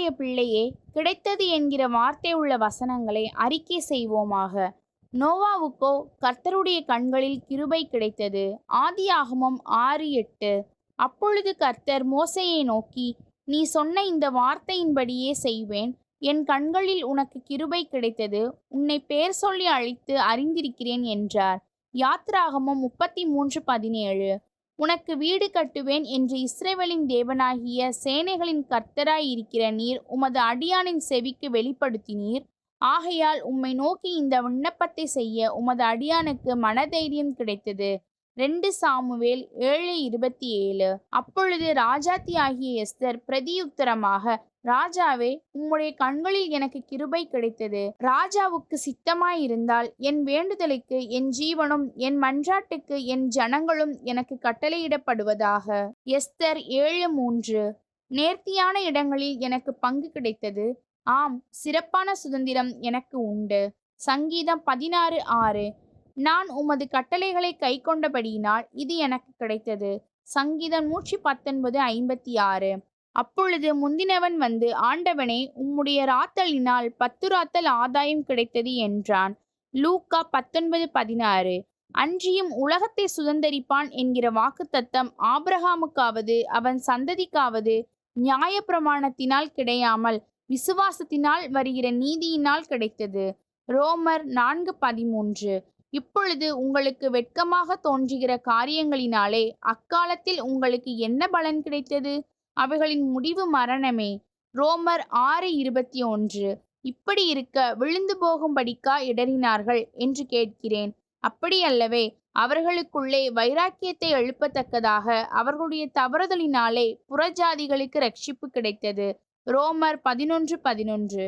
தேவனுடைய பிள்ளையே, கிடைத்தது என்கிற வார்த்தை உள்ள வசனங்களை அறிக்கை செய்வோமாக. நோவாவுக்கோ கர்த்தருடைய கண்களில் கிருபை கிடைத்தது. ஆதியாகமம் 6:8. அப்பொழுது கர்த்தர் மோசேயை நோக்கி, நீ சொன்ன இந்த வார்த்தையின்படியே செய்வேன். என் கண்களில் உனக்கு கிருபை கிடைத்தது. உன்னை பேர் சொல்லி அழைத்து அறிந்திருக்கிறேன் என்றார். யாத்ராகமம் 33:17. உனக்கு வீடு கட்டுவேன் என்று இஸ்ரவேலின் தேவனாகிய சேனைகளின் கர்த்தராய் இருக்கிற நீர் உமது அடியானின் செவிக்கு வெளிப்படுத்தினீர். ஆகையால் உம்மை நோக்கி இந்த விண்ணப்பத்தை செய்ய உமது அடியானுக்கு மனதைரியம் கிடைத்தது. 2 சாமுவேல் 7:27. அப்பொழுது ராஜாத்தி ஆகிய எஸ்தர் பிரதியுத்தரமாக, ராஜாவே, உம்முடைய கண்களில் எனக்கு கிருபை கிடைத்தது. ராஜாவுக்கு சித்தமாயிருந்தால் என் வேண்டுதலுக்கு என் ஜீவனும் என் மன்றாட்டுக்கு என் ஜனங்களும் எனக்கு கட்டளையிடப்படுவதாக. எஸ்தர் 7:3. நேர்த்தியான இடங்களில் எனக்கு பங்கு கிடைத்தது. ஆம், சிறப்பான சுதந்திரம் எனக்கு உண்டு. சங்கீதம் 16:6. நான் உமது கட்டளைகளை கைக்கொண்டபடியினால் இது எனக்கு கிடைத்தது. சங்கீதம் 119:56. அப்பொழுது முந்தினவன் வந்து, ஆண்டவனே, உம்முடைய ராத்தலினால் 10 ராத்தல் ஆதாயம் கிடைத்தது என்றான். லூக்கா 19:16. அன்றியும் உலகத்தை சுதந்தரிப்பான் என்கிற வாக்குத்தத்தம் ஆபிரகாமுக்காவது அவன் சந்ததிக்காவது நியாயப்பிரமாணத்தினால் கிடையாமல் விசுவாசத்தினால் வருகிற நீதியினால் கிடைத்தது. ரோமர் 4:13. இப்பொழுது உங்களுக்கு வெட்கமாக தோன்றுகிற காரியங்களினாலே அக்காலத்தில் உங்களுக்கு என்ன பலன் கிடைத்தது? அவைகளின் முடிவு மரணமே. ரோமர் 6:21. இப்படி இருக்க விழுந்து போகும்படிக்கா இடறினார்கள் என்று கேட்கிறேன். அப்படியல்லவே, அவர்களுக்குள்ளே வைராக்கியத்தை எழுப்பத்தக்கதாக அவர்களுடைய தவறுதலினாலே புறஜாதிகளுக்கு இரட்சிப்பு கிடைத்தது. ரோமர் 11:11.